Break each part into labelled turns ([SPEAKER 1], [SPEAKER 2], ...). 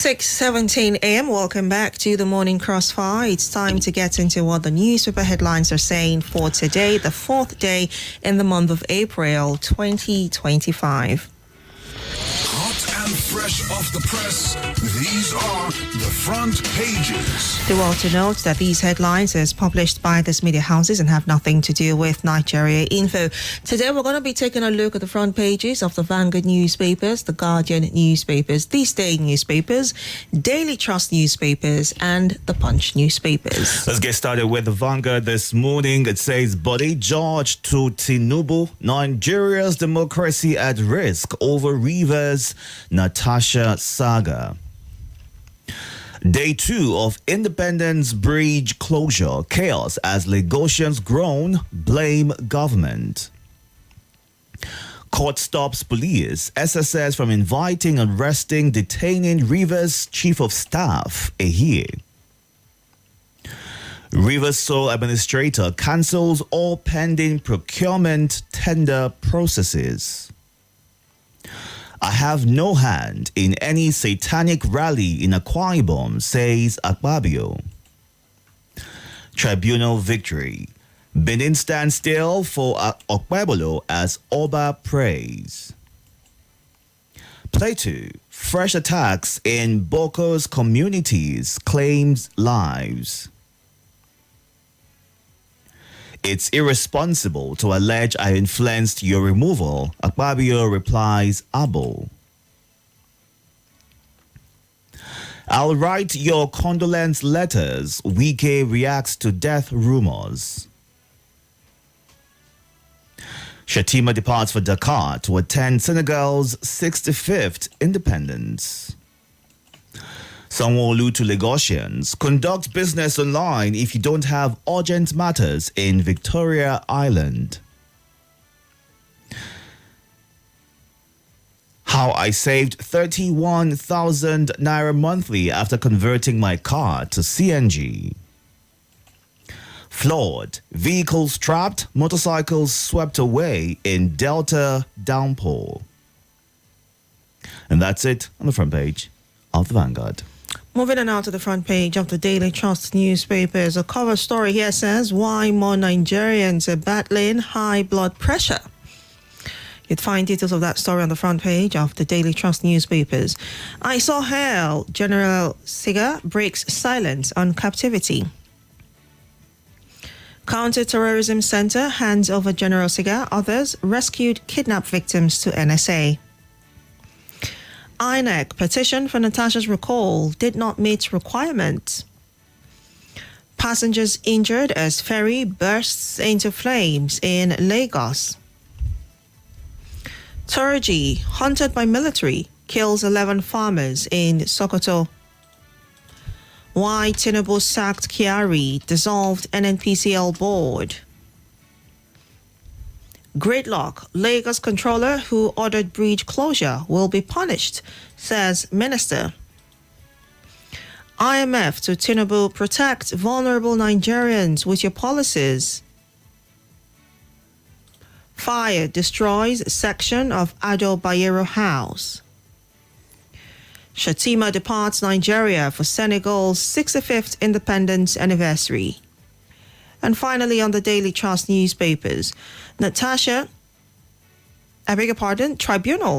[SPEAKER 1] 6:17 a.m. Welcome back to the Morning Crossfire. It's time to get into what the newspaper headlines are saying for today, the fourth day in the month of April 2025.
[SPEAKER 2] Hot and fresh off the press, these are the front pages.
[SPEAKER 1] Do well to note that these headlines is published by these media houses and have nothing to do with Nigeria Info. Today we're going to be taking a look at the front pages of the Vanguard newspapers, the Guardian newspapers, This Day newspapers, Daily Trust newspapers and the Punch newspapers.
[SPEAKER 3] Let's get started with the Vanguard this morning. It says, Body George to Tinubu, Nigeria's democracy at risk over Rivers Natasha saga. Day 2 of Independence Bridge closure, chaos as Lagosians groan, blame government. Court stops police, SSS from inviting, arresting, detaining Rivers Chief of Staff, Ehie. Rivers sole administrator cancels all pending procurement tender processes. I have no hand in any satanic rally in Akwa Ibom, says Akpabio. Tribunal victory. Benin stands still for Okpebolo as Oba prays. Plateau. Fresh attacks in Boko's communities claims lives. It's irresponsible to allege I influenced your removal, Akpabio replies Abo. I'll write your condolence letters, Wike reacts to death rumors. Shatima departs for Dakar to attend Senegal's 65th independence. Sanwo-Olu to Lagosians, conduct business online if you don't have urgent matters in Victoria Island. How I saved 31,000 naira monthly after converting my car to CNG. Flawed, vehicles trapped, motorcycles swept away in Delta downpour. And that's it on the front page of the Vanguard.
[SPEAKER 1] Moving on now to the front page of the Daily Trust newspapers. A cover story here says, why more Nigerians are battling high blood pressure. You'd find details of that story on the front page of the Daily Trust newspapers. I saw hell. General Siga breaks silence on captivity. Counter-Terrorism Center hands over General Siga. Others rescued kidnapped victims to NSA. INEC petition for Natasha's recall did not meet requirements. Passengers injured as ferry bursts into flames in Lagos. Turji, hunted by military, kills 11 farmers in Sokoto. Why Tinubu sacked Kyari, dissolved NNPCL board. Gridlock, Lagos controller who ordered bridge closure will be punished, says minister. IMF to Tinubu, protect vulnerable Nigerians with your policies. Fire destroys section of Ado Bayero house. Shatima departs Nigeria for Senegal's 65th independence anniversary. And finally, on the Daily Trust newspapers, Tribunal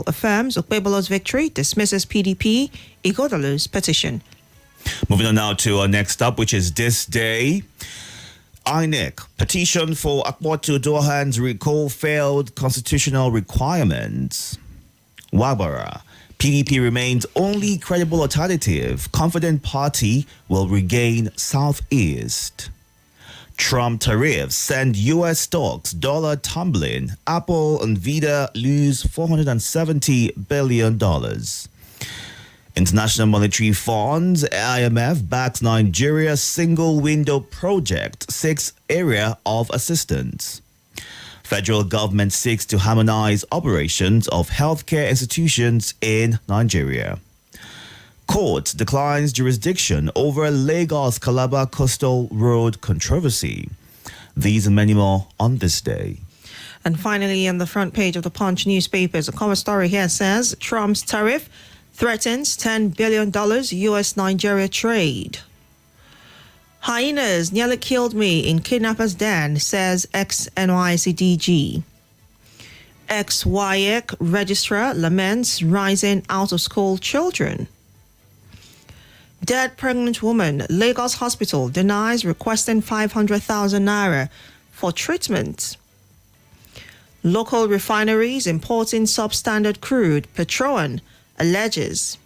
[SPEAKER 1] affirms Okpebolo's victory, dismisses PDP, Ighodalo's petition.
[SPEAKER 3] Moving on now to our next up, which is This Day. INEC, petition for Akpatu Dohan's recall failed constitutional requirements. Wabara, PDP remains only credible alternative. Confident party will regain Southeast. Trump tariffs send U.S. stocks dollar tumbling. Apple and Visa lose $470 billion. International Monetary Funds, IMF, backs Nigeria's single window project, sixth area of assistance. Federal government seeks to harmonize operations of healthcare institutions in Nigeria. Court declines jurisdiction over Lagos Calabar Coastal Road controversy. These and many more on This Day.
[SPEAKER 1] And finally, on the front page of the Punch newspapers, a cover story here says Trump's tariff Threatens $10 billion US Nigeria trade. Hyenas nearly killed me in kidnapper's den, says ex-NYC DG. Ex-WAEC registrar laments rising out-of-school children. Dead pregnant woman, Lagos hospital denies requesting 500,000 naira for treatment. Local refineries importing substandard crude, Petron alleges.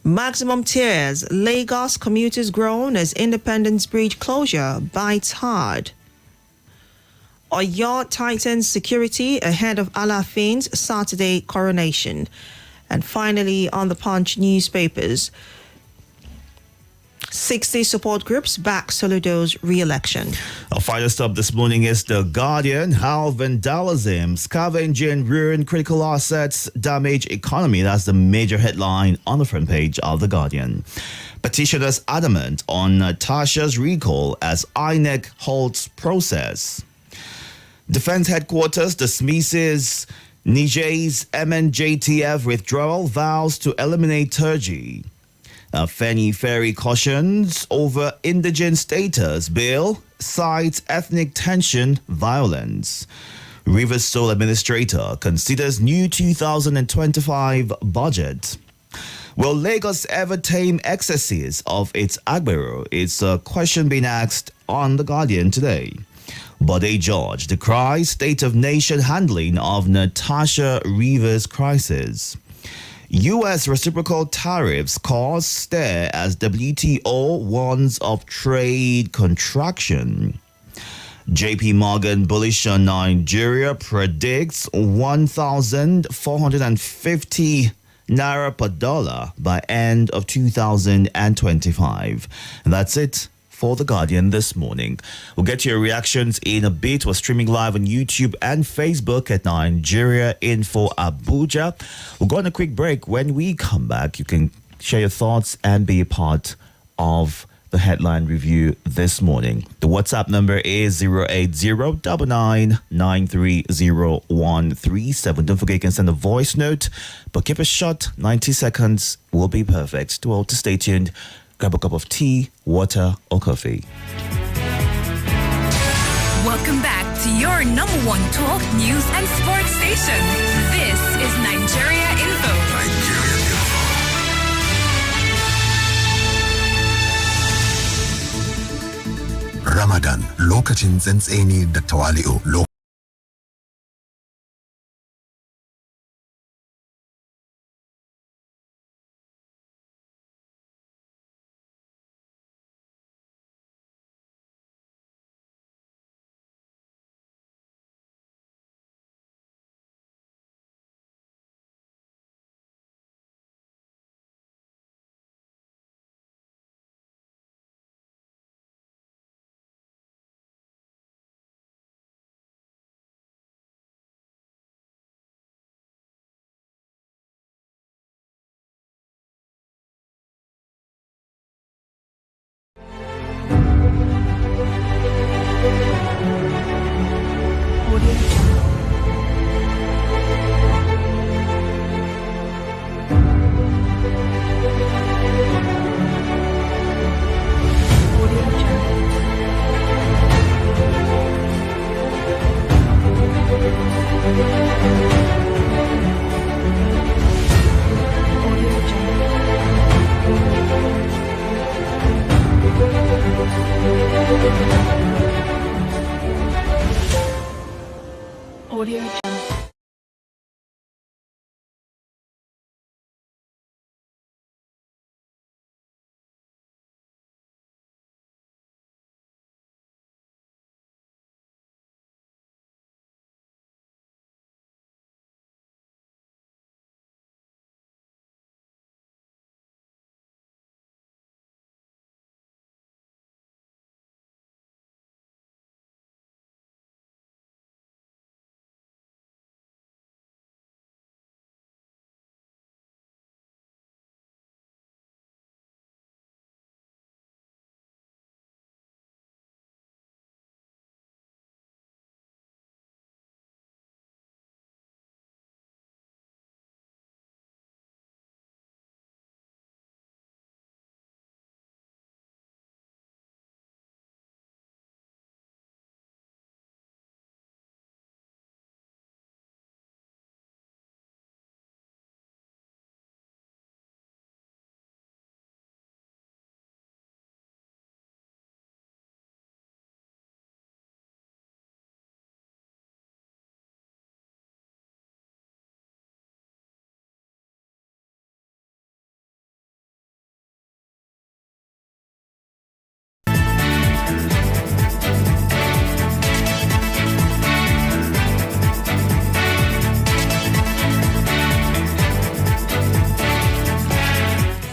[SPEAKER 1] Maximum tears, Lagos commuters groan as Independence Bridge closure bites hard. Oyo tightens security ahead of Alaafin's Saturday coronation. And finally, on the Punch newspapers, 60 support groups back Soludo's re-election.
[SPEAKER 3] Our final stop this morning is The Guardian. How vandalism, scavenging, ruin critical assets, damage economy. That's the major headline on the front page of The Guardian. Petitioners adamant on Natasha's recall as INEC halts process. Defense headquarters dismisses Niger's MNJTF withdrawal, vows to eliminate Turji. Feni Ferry cautions over indigent status bill, cites ethnic tension, violence. Rivers Sole Administrator considers new 2025 budget. Will Lagos ever tame excesses of its agbero? It's a question being asked on The Guardian today. Bode George decries state of nation handling of Natasha Rivers crisis. U.S. reciprocal tariffs cause stir as WTO warns of trade contraction. JP Morgan bullish on Nigeria, predicts 1,450 naira per dollar by end of 2025. And that's it for The Guardian this morning. We'll get your reactions in a bit. We're streaming live on YouTube and Facebook at Nigeria Info Abuja. We'll go on a quick break. When we come back, you can share your thoughts and be a part of the headline review this morning. The WhatsApp number is 080-99930137. Don't forget you can send a voice note, but keep it short. 90 seconds will be perfect. Well, to stay tuned, grab a cup of tea, water, or coffee.
[SPEAKER 4] Welcome back to your number one talk, news, and sports station. This is Nigeria Info.
[SPEAKER 2] Nigeria Info. Ramadan, lokacin tsantseni da tawali'u.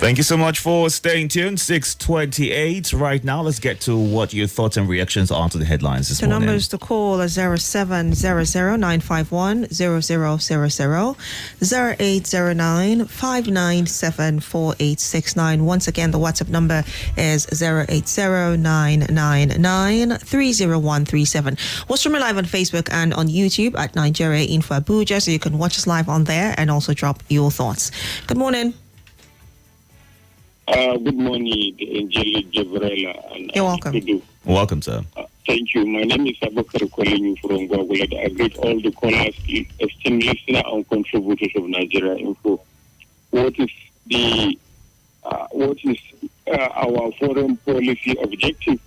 [SPEAKER 3] Thank you so much for staying tuned. 6:28 right now. Let's get to what your thoughts and reactions are to the headlines this
[SPEAKER 1] The
[SPEAKER 3] morning.
[SPEAKER 1] numbers to call are 0700-951-0000, 0809-597-4869. Once again, the WhatsApp number is 080-999-30137. Watch me live on Facebook and on YouTube at Nigeria Info Abuja, so you can watch us live on there and also drop your thoughts. Good morning.
[SPEAKER 5] Good morning, Angelique, Gabriella, and
[SPEAKER 1] You're welcome.
[SPEAKER 5] Itodo.
[SPEAKER 3] Welcome, sir.
[SPEAKER 5] Thank you. My name is Abakar calling you from Gabriella. I greet all the callers, esteemed listeners, and contributors of Nigeria Info. What is our foreign policy objective?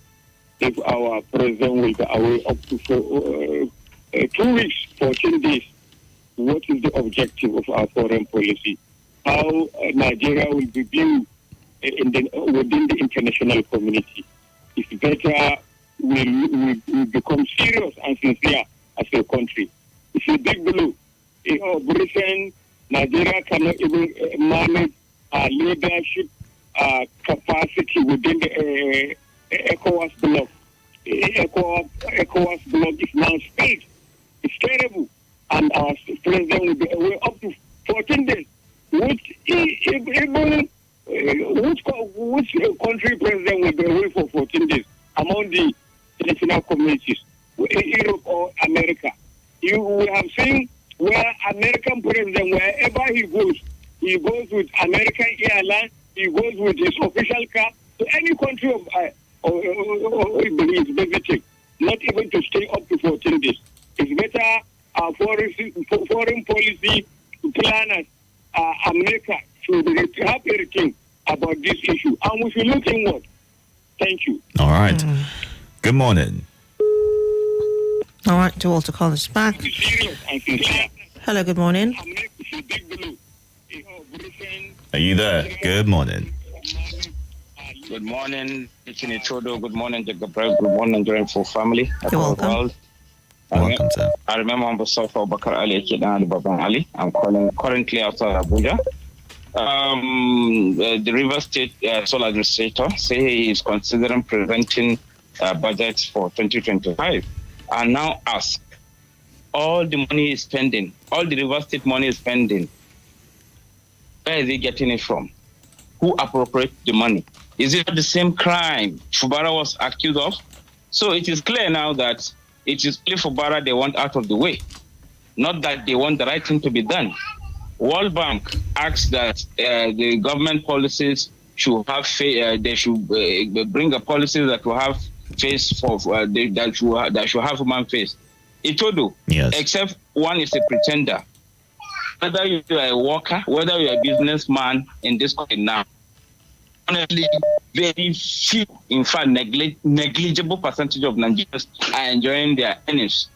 [SPEAKER 5] If our president will be away up to 2 weeks, 14 days, what is the objective of our foreign policy? How Nigeria will be viewed within the international community? It's better we become serious and sincere as a country. It's a big blow. Britain, Nigeria cannot even manage leadership capacity within the ECOWAS bloc. ECOWAS bloc is now split. It's terrible. And our president will be away up to 14 days. Which country president will be away for 14 days among the international communities, Europe or America? We have seen where American president, wherever he goes with American Airlines, he goes with his official car to any country of his visiting, not even to stay up to 14 days. It's better our foreign policy planners, America should have a think about this issue, and we should look inward. Thank you.
[SPEAKER 3] All right. Good morning.
[SPEAKER 1] All right, to all to call us back.
[SPEAKER 5] Be serious and sincere.
[SPEAKER 1] Hello, good morning.
[SPEAKER 5] America should big blue. Britain,
[SPEAKER 3] Are you there? Good morning.
[SPEAKER 6] Good morning, it's Itodo. Good morning, Gabriella. Good morning, Nigerian for family.
[SPEAKER 1] You're welcome.
[SPEAKER 3] Welcome, sir.
[SPEAKER 6] I remember I'm Mustafa Bakar Ali Kidan Baban Ali. I'm calling currently outside Abuja. The River State Sole Administrator say he is considering presenting budgets for 2025. I now ask, all the money is spending, all the River State money is spending, where is he getting it from? Who appropriates the money? Is it the same crime Fubara was accused of? So it is clear now that it is only Fubara they want out of the way, not that they want the right thing to be done. World Bank asks that the government policies should have they should bring a policy that will have face for that should have human face. Itodo,
[SPEAKER 3] Yes.
[SPEAKER 6] except one is a pretender. Whether you are a worker, whether you are a businessman in this country now, honestly, very few, in fact, negligible percentage of Nigerians are enjoying their earnings.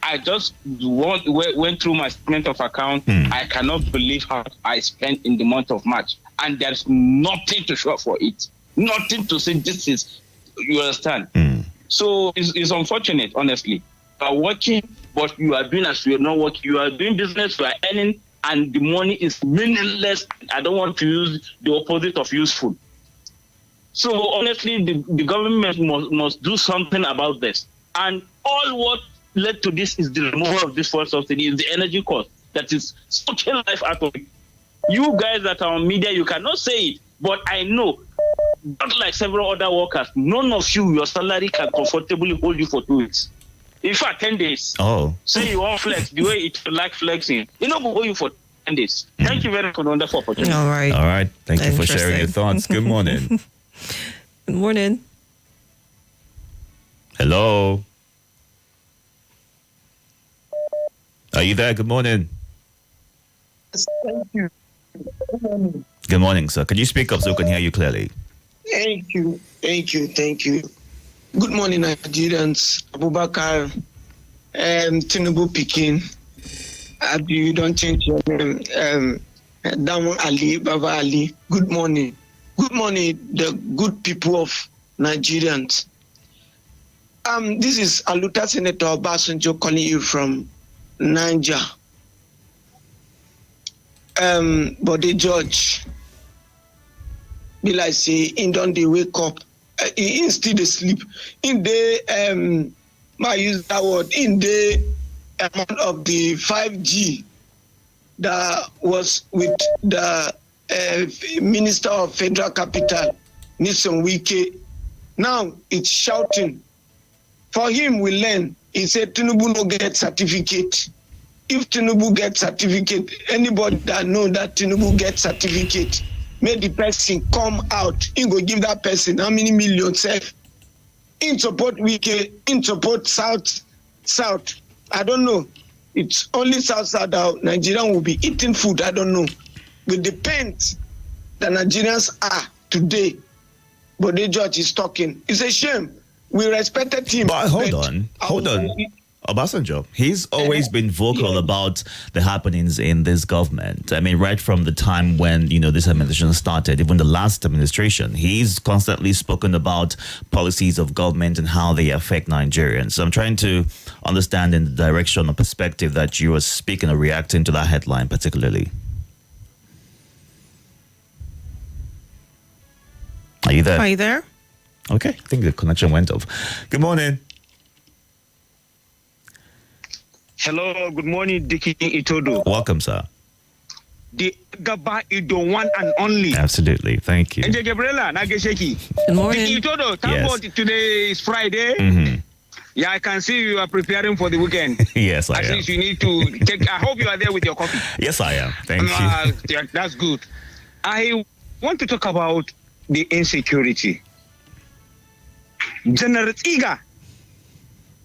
[SPEAKER 6] I just went through my statement of account. I cannot believe how I spent in the month of March. And there's nothing to show for it. Nothing to say this is, you understand? So it's unfortunate, honestly. You are working, but you are doing as you are not working. You are doing business, you are earning, and the money is meaningless. I don't want to use the opposite of useful. So honestly, the government must do something about this. And all what led to this is the removal of this fuel subsidy, is the energy cost that is sucking life out of it. You guys that are on media, you cannot say it, but I know, not like several other workers, none of you, your salary can comfortably hold you for 2 weeks. In fact, 10 days.
[SPEAKER 3] Oh.
[SPEAKER 6] Say you want flex, the way it like flexing, you know, go hold you for 10 days. Thank you very much for the wonderful opportunity.
[SPEAKER 1] All right.
[SPEAKER 3] All right. Thank you for sharing your
[SPEAKER 1] Interesting.
[SPEAKER 3] thoughts. Good morning.
[SPEAKER 1] Good morning.
[SPEAKER 3] Hello. Are you there? Good morning.
[SPEAKER 7] Thank you.
[SPEAKER 3] Good morning, sir. Can you speak up so we can hear you clearly?
[SPEAKER 7] Thank you. Good morning, Nigerians. Abubakar, Tinubu Pikin. You don't change your name. Damu Ali, Baba Ali. Good morning. Good morning, the good people of Nigerians. This is Aluta Senator Obasanjo calling you from Niger. Body George, be like say in don't they wake up, in still they sleep. In the I use that word, in the amount of the 5G that was with the Minister of Federal Capital, Nixon Wike. Now it's shouting. For him, we learn. He said Tinubu no get certificate. If Tinubu get certificate, anybody that know that Tinubu get certificate, make the person come out. He go give that person how many millions? In support Wike, in support South. I don't know. It's only South that Nigerian will be eating food. I don't know. With the pains that Nigerians are today, but the judge is talking. It's a shame. We respected him.
[SPEAKER 3] But hold on. Obasanjo, he's always been vocal about the happenings in this government. I mean, right from the time when, this administration started, even the last administration, he's constantly spoken about policies of government and how they affect Nigerians. So I'm trying to understand in the direction or perspective that you are speaking or reacting to that headline particularly. Are you there?
[SPEAKER 1] Are you there?
[SPEAKER 3] Okay, I think the connection went off. Good morning.
[SPEAKER 8] Hello, good morning, Dickie Itodo.
[SPEAKER 3] Welcome, sir.
[SPEAKER 8] The Gaba is the one and only.
[SPEAKER 3] Absolutely, thank you.
[SPEAKER 8] And Gabriella, Nagesheki.
[SPEAKER 1] Good morning.
[SPEAKER 8] Dickie Itodo, thank God today is Friday.
[SPEAKER 3] Mm-hmm.
[SPEAKER 8] Yeah, I can see you are preparing for the weekend.
[SPEAKER 3] Yes, I am.
[SPEAKER 8] At least you need to take, I hope you are there with your coffee.
[SPEAKER 3] Yes, I am. Thank you.
[SPEAKER 8] Yeah, that's good. I want to talk about the insecurity. General Iga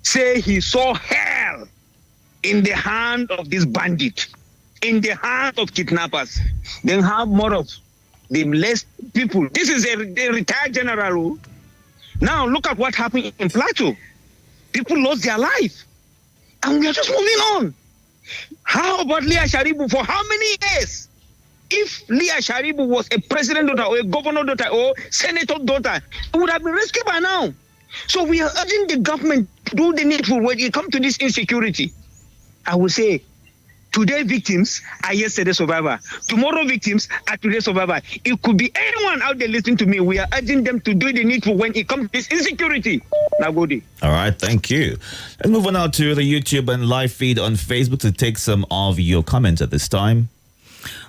[SPEAKER 8] say he saw hell in the hand of this bandit, in the hand of kidnappers. Then have more of the less people. This is a retired general. Now look at what happened in Plateau. People lost their life. And we are just moving on. How about Leah Sharibu for how many years? If Leah Sharibu was a president daughter or a governor daughter or senator daughter, it would have been rescued by now. So we are urging the government to do the needful when it comes to this insecurity. I will say, today victims are yesterday survivor. Tomorrow victims are today survivor. It could be anyone out there listening to me. We are urging them to do the needful when it comes to this insecurity. Nagodi.
[SPEAKER 3] All right, thank you. Let's move on now to the YouTube and live feed on Facebook to take some of your comments at this time.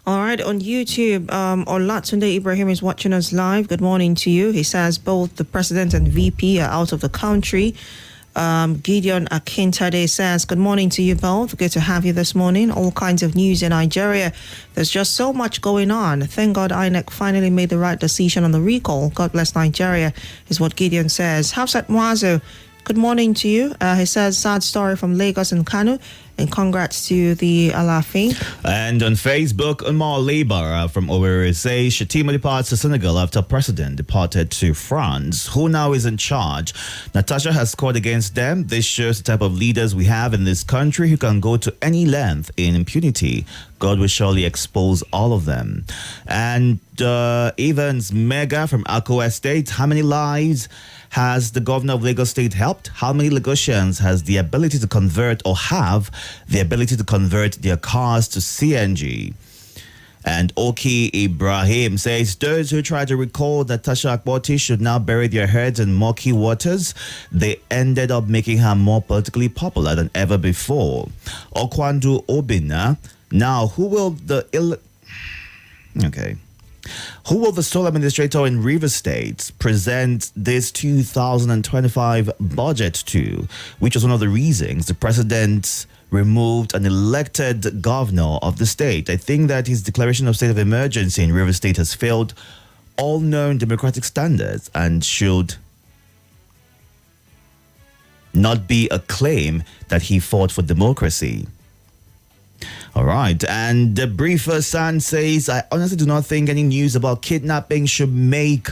[SPEAKER 1] All right, on YouTube, Olatunde Ibrahim is watching us live. Good morning to you. He says both the president and VP are out of the country. Gideon Akintade says, good morning to you both. Good to have you this morning. All kinds of news in Nigeria. There's just so much going on. Thank God INEC finally made the right decision on the recall. God bless Nigeria, is what Gideon says. Hafsat Mwazo, good morning to you. He says, sad story from Lagos and Kano. And congrats to the Alafi.
[SPEAKER 3] And on Facebook, Umar Labar from Owerri says Shatima departs to Senegal after president departed to France. Who now is in charge? Natasha has scored against them. This shows the type of leaders we have in this country who can go to any length in impunity. God will surely expose all of them. And Evans Mega from Akko Estate, how many lives has the governor of Lagos State helped? How many Lagosians has the ability to convert or have the ability to convert their cars to CNG? And Oki Ibrahim says those who try to recall that Tasha Akboti should now bury their heads in murky waters, they ended up making her more politically popular than ever before. Okwandu Obina, now who will the Who will the sole administrator in River State present this 2025 budget to, which was one of the reasons the president removed an elected governor of the state? I think that his declaration of state of emergency in River State has failed all known democratic standards and should not be a claim that he fought for democracy. All right, and the briefer San says, I honestly do not think any news about kidnapping should make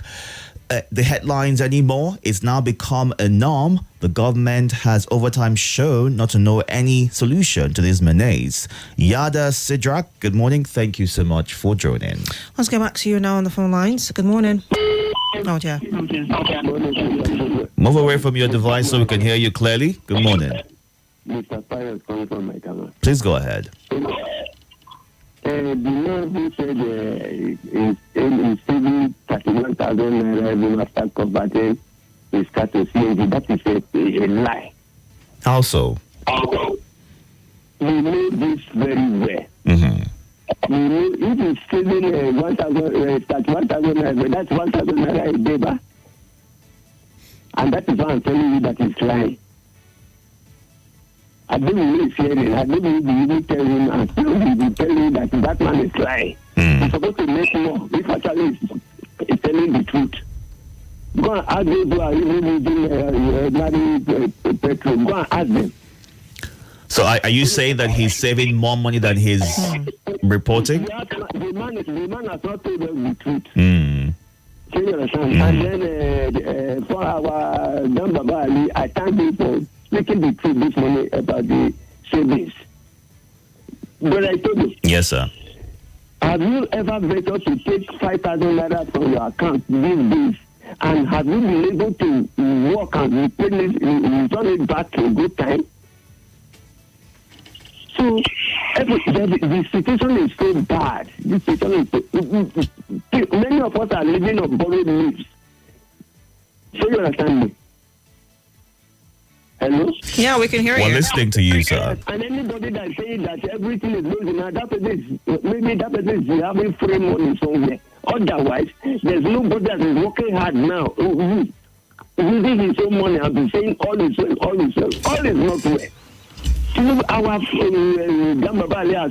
[SPEAKER 3] the headlines anymore. It's now become a norm. The government has over time shown not to know any solution to this menace. Yada Sidrak, good morning. Thank you so much for joining.
[SPEAKER 1] Let's get back to you now on the phone lines. Good morning. Oh, yeah.
[SPEAKER 3] Move away from your device so we can hear you clearly. Good morning.
[SPEAKER 9] Mr. Pius coming from my camera.
[SPEAKER 3] Please go ahead.
[SPEAKER 9] The man who said he's saving 31 1,000 naira even after converting his car to CNG. That is a lie.
[SPEAKER 3] How so?
[SPEAKER 9] We know this very well.
[SPEAKER 3] Mm-hmm.
[SPEAKER 9] We know if he's saving 1,000 naira, that's 1,000 naira a day, ba? And that is why I'm telling you that it's lying. I don't really fear it. I don't even tell him and still will tell you that man is lying. He's supposed to make more if actually he's telling the truth. Go and ask those who are even using ordinary petrol. Go and ask them.
[SPEAKER 3] So are you saying that he's saving more money than he's reporting?
[SPEAKER 9] The man has not told us the truth. So you understand? And then for our Dan Baba Ali, I thank him for speaking the truth this morning about the savings. But I told you.
[SPEAKER 3] Yes, sir.
[SPEAKER 9] Have you ever ventured to take 5,000 naira from your account these days? And have you been able to work and return it back to a good time? So the situation is so bad. This situation is so, many of us are living on borrowed leaves. So you understand me? Hello?
[SPEAKER 1] Yeah, we can hear you.
[SPEAKER 3] We're listening to you, sir.
[SPEAKER 9] And anybody that is saying that everything is losing, that person is having free money somewhere. Otherwise, there's nobody that is working hard now. Using his own money and be saying all is not well. Our Gambabali are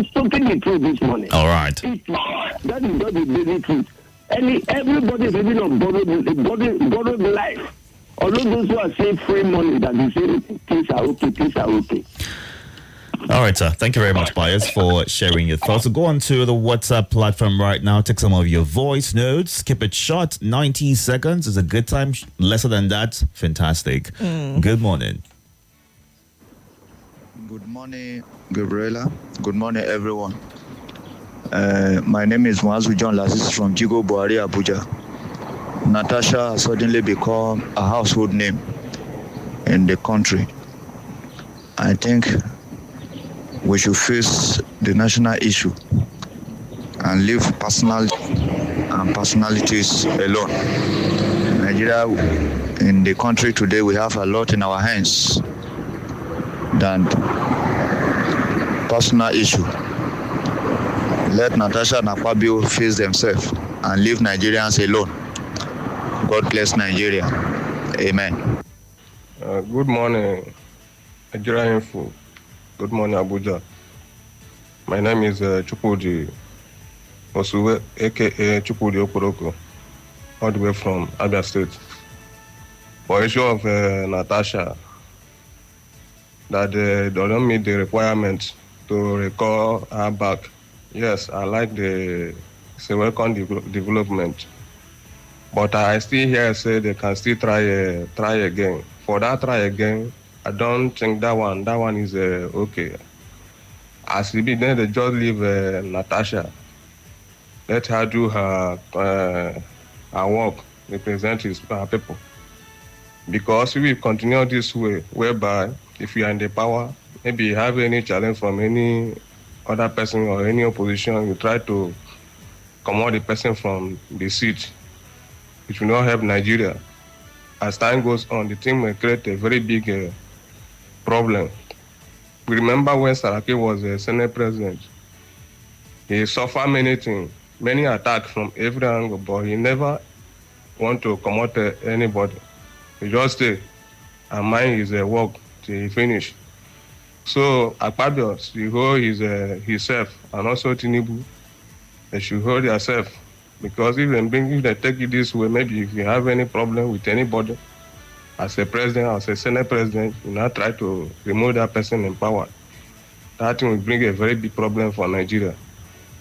[SPEAKER 9] spoken the truth this morning.
[SPEAKER 3] All right.
[SPEAKER 9] That is not the basic truth. Everybody is living on borrowed life. Although those who are saying free money, that they say things are okay.
[SPEAKER 3] All right, sir. Thank you very much, Pius, for sharing your thoughts. So go on to the WhatsApp platform right now. Take some of your voice notes. Keep it short. 90 seconds is a good time. Lesser than that, fantastic. Good morning.
[SPEAKER 10] Good morning, Gabriella. Good morning, everyone. My name is Mwazu John Lazis from Jigo Buhari, Abuja. Natasha has suddenly become a household name in the country. I think we should face the national issue and leave personalities alone. Nigeria, in the country today, we have a lot in our hands than personal issue. Let Natasha and Akpabio face themselves and leave Nigerians alone. God bless Nigeria. Amen.
[SPEAKER 11] Good morning, Nigeria Info. Good morning, Abuja. My name is Chukwudi Osuwe, aka Chukwudi Oporoko, all the way from Abia State. For issue of Natasha, that they don't meet the requirement to recall her back. Yes, I like it's a welcome development. But I still hear say they can still try again. For that try again, I don't think that one is okay. As it be, then they just leave Natasha. Let her do her work, represent her people. Because if we continue this way, whereby if you are in the power, maybe you have any challenge from any other person or any opposition, you try to come out the person from the seat. It will not help Nigeria. As time goes on, the thing will create a very big problem. We remember when Saraki was a Senate president. He suffered many things, many attacks from every angle, but he never want to come out anybody. He just stay and mind his work till he finish. So Akpabio should hold himself, and also Tinubu, they should hold themselves. Because if they take it this way, maybe if you have any problem with anybody, as a president, as a Senate president, you now try to remove that person in power. That thing will bring a very big problem for Nigeria.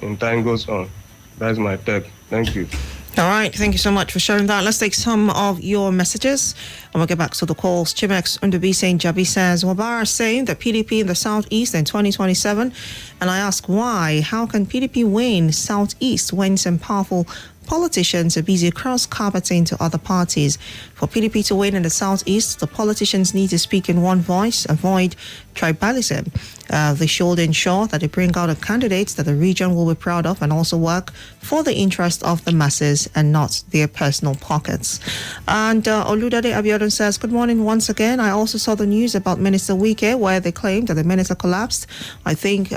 [SPEAKER 11] And time goes on. That's my take. Thank you.
[SPEAKER 1] All right, thank you so much for sharing that. Let's take some of your messages and we'll get back to the calls. Chimex Undubi St. Jabi says, Wabara saying that PDP in the Southeast in 2027. And I ask why? How can PDP win Southeast when some powerful politicians are busy cross-carpeting to other parties? For PDP to win in the Southeast, the politicians need to speak in one voice, avoid tribalism. They should ensure that they bring out the candidates that the region will be proud of and also work for the interest of the masses and not their personal pockets. And Oludade Abiodun says, good morning once again. I also saw the news about Minister Wike where they claimed that the minister collapsed. I think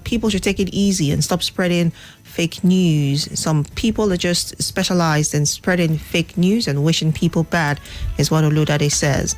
[SPEAKER 1] people should take it easy and stop spreading fake news. Some people are just specialized in spreading fake news and wishing people bad, is what Oludade says.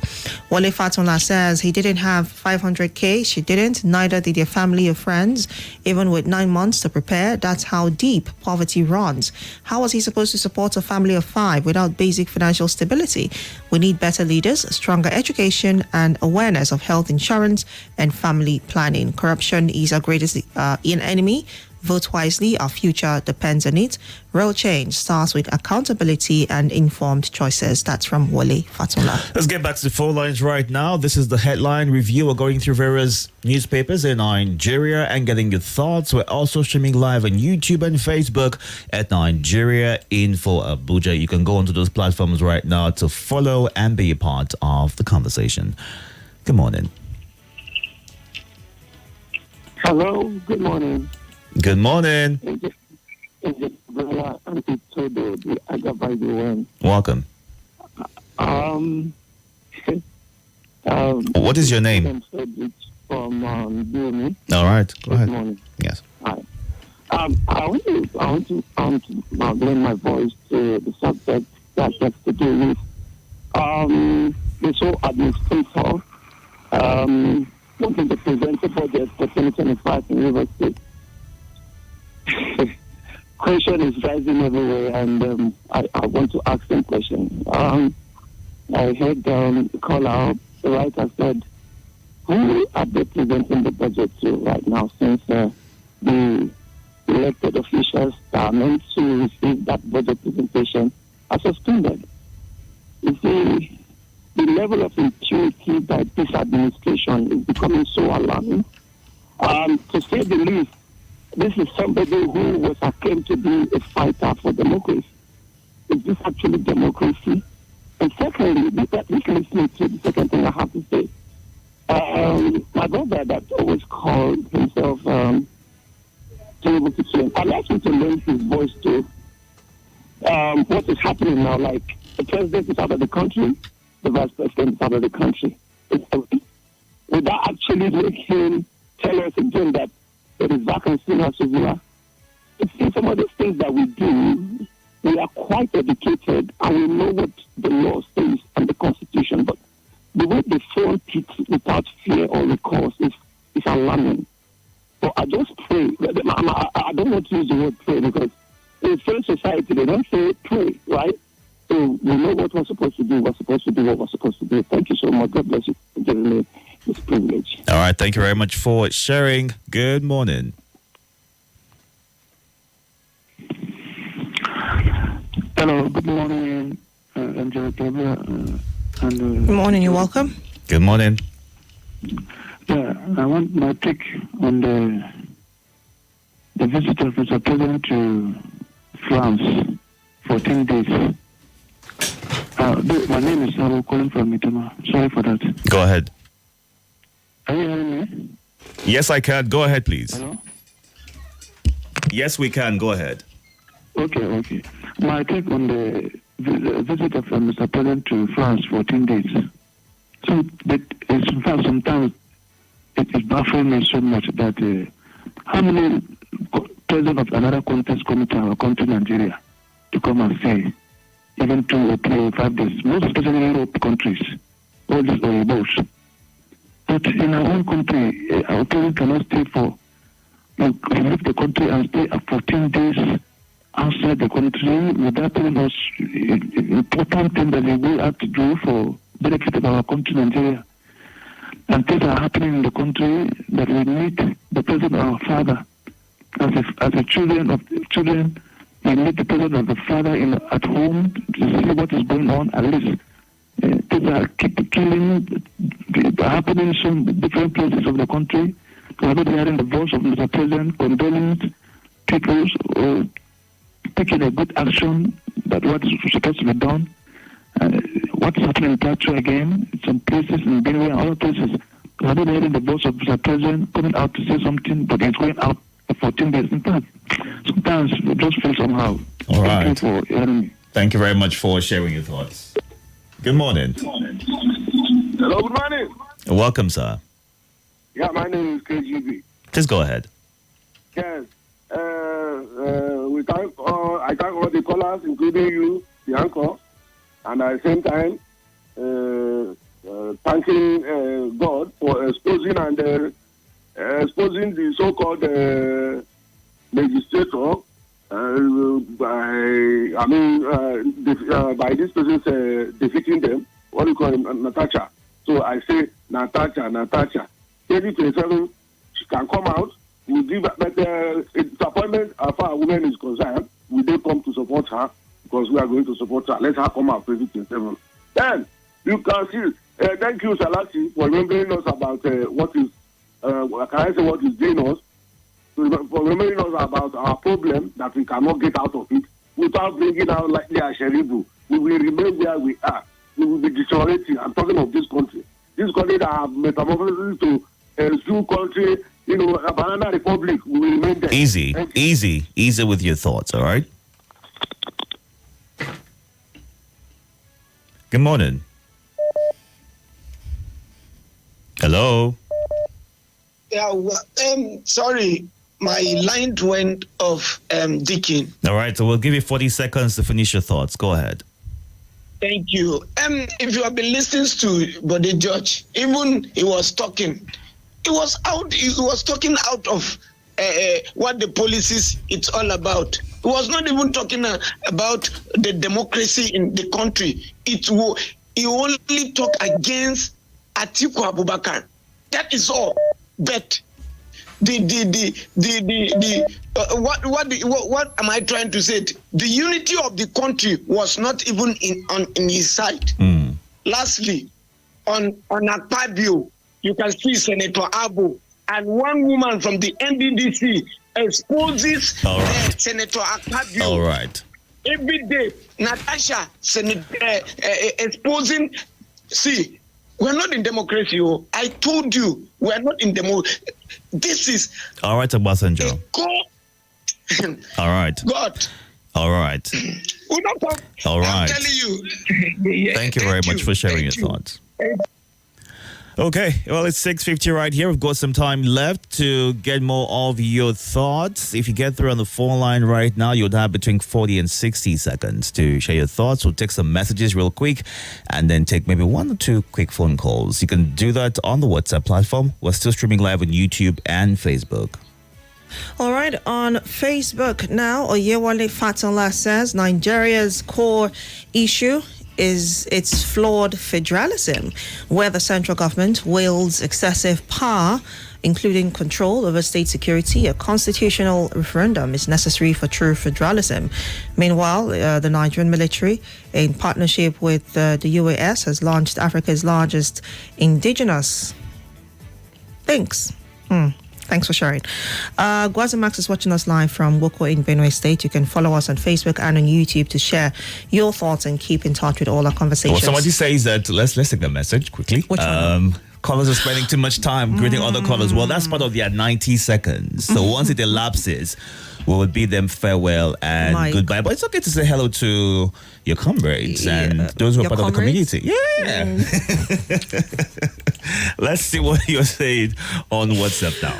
[SPEAKER 1] Wale Fatula says he didn't have 500k. She didn't. Neither did their family or friends. Even with 9 months to prepare, that's how deep poverty runs. How was he supposed to support a family of 5 without basic financial stability? We need better leaders, stronger education, and awareness of health insurance and family planning. Corruption is our greatest enemy. Vote wisely, our future depends on it. Real change starts with accountability and informed choices. That's from Wale Fatula.
[SPEAKER 3] Let's get back to the phone lines right now. This is the headline review. We're going through various newspapers in Nigeria and getting your thoughts. We're also streaming live on YouTube and Facebook at Nigeria Info Abuja. You can go onto those platforms right now to follow and be a part of the conversation. Good morning.
[SPEAKER 9] Hello, good morning.
[SPEAKER 3] Good morning.
[SPEAKER 9] Gabriella and Itodo, the Agabaido one.
[SPEAKER 3] Welcome. What is your name?
[SPEAKER 9] From Bumi.
[SPEAKER 3] All right, go ahead.
[SPEAKER 9] Good morning.
[SPEAKER 3] Yes.
[SPEAKER 9] Hi. I want to lend my voice to the subject that has to do with the sole administrator wanting to present the budget for 2025 in River State. Question is rising everywhere, and I want to ask some question. I heard the caller, the writer said, who are they presenting the budget to right now, since the elected officials that are meant to receive that budget presentation are suspended? You see, the level of impunity by this administration is becoming so alarming. To say the least, this is somebody who was acclaimed to be a fighter for democracy. Is this actually democracy? And secondly, this leads me to the second thing I have to say. My brother that always called himself Tinubu Kitchen, I'd like him to lend his voice to what is happening now. Like, the president is out of the country, the vice president is out of the country. Would that actually make him tell us again that there is vacancy in Asuvia? In some of the things that we do, we are quite educated and we know what the law says and the Constitution, but the way they front it without fear or recourse is alarming. So I just pray. I don't want to use the word pray because in French society they don't say pray, right? So we know what we're supposed to do. We're supposed to do what we're supposed to do. Thank you so much. God bless you for giving me this privilege.
[SPEAKER 3] All right. Thank you very much for sharing. Good morning.
[SPEAKER 12] Hello. Good morning, Gabriella.
[SPEAKER 1] Good morning. You're welcome.
[SPEAKER 3] Good morning.
[SPEAKER 12] Yeah, I want my take on the visit of Mr. President to France, 14 days. My name is Saro, calling from Mitoma. Sorry for that.
[SPEAKER 3] Go ahead.
[SPEAKER 12] Are you hearing me?
[SPEAKER 3] Yes, I can. Go ahead, please.
[SPEAKER 12] Hello?
[SPEAKER 3] Yes, we can. Go ahead.
[SPEAKER 12] Okay. My take on the visit of Mr. President to France, 14 days. So, in fact, sometimes it is baffling me so much that how many presidents of another country come to our country, Nigeria, to come and stay, even 2 or 3 or 5 days. Most especially Europe countries, all these boats. But in our own country, our president cannot stay leave the country and stay 14 days outside the country without telling us important things that we have to do for benefit of our country, Nigeria. And things are happening in the country that we need the president of our father. As a children, we need the president of the father at home to see what is going on. At least things are killing, happening in some different places of the country. We are not hearing the voice of Mr. President condoning people or taking a good action that what is supposed to be done. What's happening in Plateau again, some places in Benue and other places, Have you heard the voice of Mr. President coming out to say something, but it's going out for 14 days? Sometimes it just feels somehow.
[SPEAKER 3] All right.
[SPEAKER 12] Thank you for hearing me.
[SPEAKER 3] Thank you very much for sharing your thoughts. Good morning.
[SPEAKER 13] Hello, good morning.
[SPEAKER 3] Welcome, sir.
[SPEAKER 13] Yeah, my name is KGB.
[SPEAKER 3] Please go ahead.
[SPEAKER 13] Yes. I thank all the callers, including you, the anchor, and at the same time, thanking God for exposing the so-called legislator by this person defeating them. What do you call him? Natasha. So I say Natasha. 2027, she can come out. We give better disappointment as far as women is concerned. We don't come to support her because we are going to support her. Let her come out 2027. Then you can see. Thank you, Salati, for remembering us about what is. Can I say what is doing us? For remembering us about our problem that we cannot get out of it without bringing out like the Asheribu. We will remain where we are. We will be deteriorating. I'm talking of this country. This country that have metamorphosed to a zoo country, a banana republic, we will remain there.
[SPEAKER 3] Easy with your thoughts, all right? Good morning. Hello?
[SPEAKER 7] Yeah, sorry, my line went off, Dickie.
[SPEAKER 3] All right, so we'll give you 40 seconds to finish your thoughts. Go ahead.
[SPEAKER 7] Thank you. If you have been listening to Body George, even he was talking. He was talking out of what the policies it's all about. He was not even talking about the democracy in the country. He only talked against Atiku Abubakar. That is all. But what am I trying to say? The unity of the country was not even in his side. Lastly, on Akpabio, you can see Senator Abu and one woman from the NDDC exposes Senator Akpabio.
[SPEAKER 3] All right.
[SPEAKER 7] Every day, Natasha exposing. See, we're not in democracy. I told you, we're not in democracy. This is.
[SPEAKER 3] All right, Obasanjo.
[SPEAKER 7] God.
[SPEAKER 3] All right.
[SPEAKER 7] God.
[SPEAKER 3] All right. All right.
[SPEAKER 7] I'm telling you.
[SPEAKER 3] Thank you very much for sharing your thoughts. Okay, well, it's 6:50 right here. We've got some time left to get more of your thoughts. If you get through on the phone line right now, you'll have between 40 and 60 seconds to share your thoughts. We'll take some messages real quick and then take maybe 1 or 2 quick phone calls. You can do that on the WhatsApp platform. We're still streaming live on YouTube and Facebook.
[SPEAKER 1] All right, on Facebook now, Oyewale Fatola says Nigeria's core issue is its flawed federalism, where the central government wields excessive power, including control over state security. A constitutional referendum is necessary for true federalism. Meanwhile, the Nigerian military, in partnership with the UAS, has launched Africa's largest indigenous. Thanks for sharing. Guazamax is watching us live from Woko in Benue State. You can follow us on Facebook and on YouTube to share your thoughts and keep in touch with all our conversations.
[SPEAKER 3] Well, somebody says that, let's take the message quickly.
[SPEAKER 1] Which one?
[SPEAKER 3] Callers are spending too much time greeting other callers. Well, that's part of their 90 seconds. So once it elapses, we will bid them farewell and goodbye. But it's okay to say hello to your comrades and those who are part of the community. Yeah. Let's see what you're saying on WhatsApp now.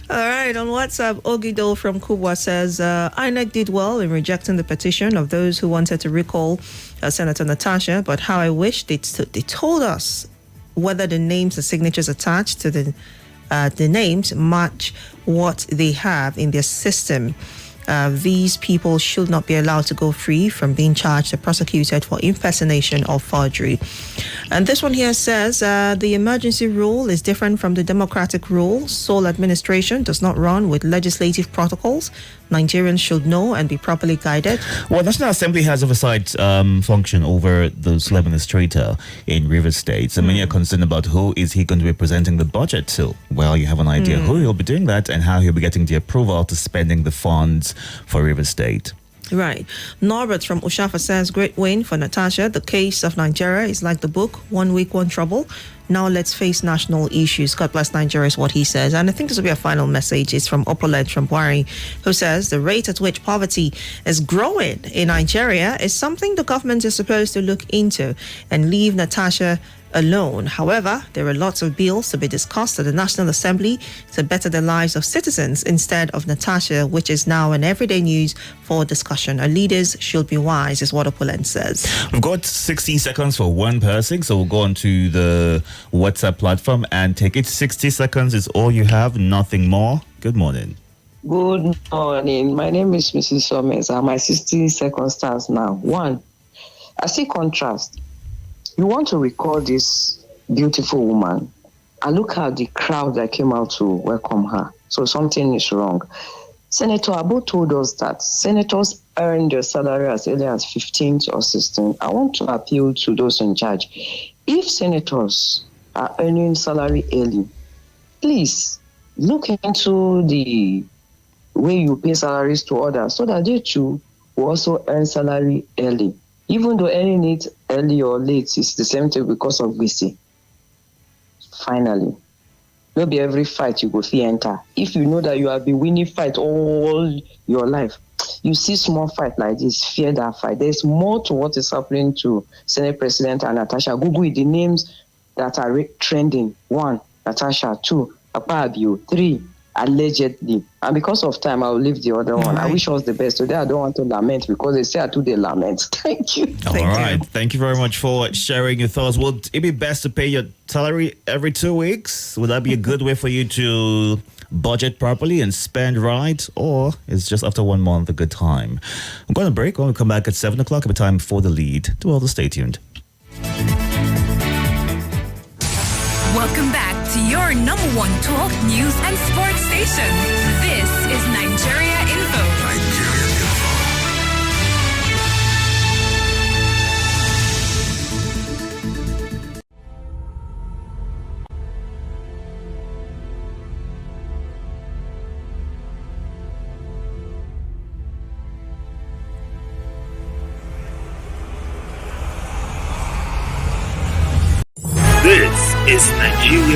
[SPEAKER 1] All right, on WhatsApp, Ogido from Kubwa says, INEC did well in rejecting the petition of those who wanted to recall Senator Natasha, but how I wish they told us whether the names and signatures attached to the names match what they have in their system. These people should not be allowed to go free from being charged or prosecuted for impersonation or forgery. And this one here says, the emergency rule is different from the democratic rule. Sole administration does not run with legislative protocols. Nigerians should know and be properly guided.
[SPEAKER 3] Well, National Assembly has oversight function over the sole administrator in Rivers State. So many are concerned about who is he going to be presenting the budget to. Well, you have an idea who he'll be doing that and how he'll be getting the approval to spending the funds for Rivers State.
[SPEAKER 1] Right. Norbert from Ushafa says, great win for Natasha. The case of Nigeria is like the book, 1 week, one trouble. Now let's face national issues. God bless Nigeria is what he says. And I think this will be a final message. It's from Opulent from Buari, who says the rate at which poverty is growing in Nigeria is something the government is supposed to look into and leave Natasha alone. However, there are lots of bills to be discussed at the National Assembly to better the lives of citizens instead of Natasha, which is now an everyday news for discussion. Our leaders should be wise, is what Opulent says.
[SPEAKER 3] We've got 60 seconds for one person, so we'll go on to the WhatsApp platform and take it. 60 seconds is all you have, nothing more. Good morning.
[SPEAKER 14] Good morning. My name is Mrs. Somers. My 60 seconds starts now. One, I see contrast. You want to recall this beautiful woman and look at the crowd that came out to welcome her. So something is wrong. Senator Abu told us that senators earn their salary as early as 15th or 16th. I want to appeal to those in charge. If senators are earning salary early, please look into the way you pay salaries to others so that they too will also earn salary early. Even though earning it early or late is the same thing because of BC. Finally, not be every fight you go see enter. If you know that you have been winning fight all your life, you see small fight like this, fear that fight. There's more to what is happening to Senate President and Natasha. Google the names that are trending. 1, Natasha. 2, Akpabio. 3, allegedly. And because of time, I will leave the other one.
[SPEAKER 1] Right.
[SPEAKER 14] I wish us the best. Today, I don't want to lament because they say I do the lament. Thank you.
[SPEAKER 3] All right. Thank you very much for sharing your thoughts. Would it be best to pay your salary every 2 weeks? Would that be a good way for you to budget properly and spend right? Or is just after 1 month a good time? I'm going to break. When we come back at 7 o'clock, it'll be time for the lead. Do all the stay tuned.
[SPEAKER 4] Welcome back to your number one talk news and sports station. This is Nigeria Info.
[SPEAKER 15] This is Nigeria